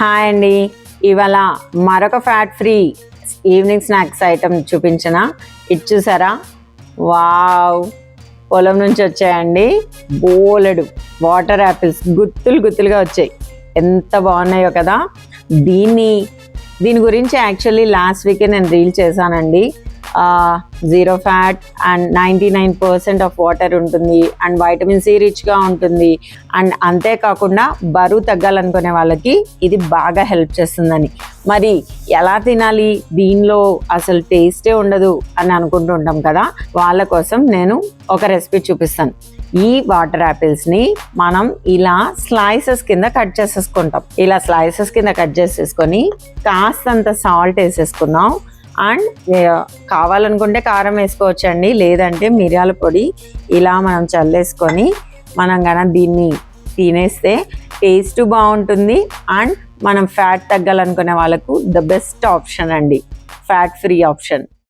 Hi అండి, ఇవాళ మరొక fat free evening snacks item చూపించిన. ఇది చూసారా? వావ్, పొలం నుంచి వచ్చాయండి బోలెడు వాటర్ యాపిల్స్ గుత్తులు గుత్తులుగా వచ్చాయి. ఎంత బాగున్నాయో కదా. దీని గురించి యాక్చువల్లీ లాస్ట్ వీకే నేను రీల్ చేశానండి. 0 ఫ్యాట్ అండ్ 99% ఆఫ్ వాటర్ ఉంటుంది అండ్ వైటమిన్ సి రిచ్గా ఉంటుంది. అండ్ అంతేకాకుండా బరువు తగ్గాలనుకునే వాళ్ళకి ఇది బాగా హెల్ప్ చేస్తుందని. మరి ఎలా తినాలి, దీనిలో అసలు టేస్టే ఉండదు అని అనుకుంటూ ఉంటాం కదా. వాళ్ళ కోసం నేను ఒక రెసిపీ చూపిస్తాను. ఈ వాటర్ యాపిల్స్ని మనం ఇలా స్లైసెస్ కింద కట్ చేసేసుకుంటాం. ఇలా స్లైసెస్ కింద కట్ చేసేసుకొని కాస్తంత సాల్ట్ వేసేసుకున్నాం. అండ్ కావాలనుకుంటే కారం వేసుకోవచ్చండి, లేదంటే మిరియాల పొడి ఇలా మనం చల్లేసుకొని మనం కనుక దీన్ని తినేస్తే టేస్ట్ బాగుంటుంది. అండ్ మనం ఫ్యాట్ తగ్గాలనుకునే వాళ్ళకు ద బెస్ట్ ఆప్షన్ అండి, ఫ్యాట్ ఫ్రీ ఆప్షన్.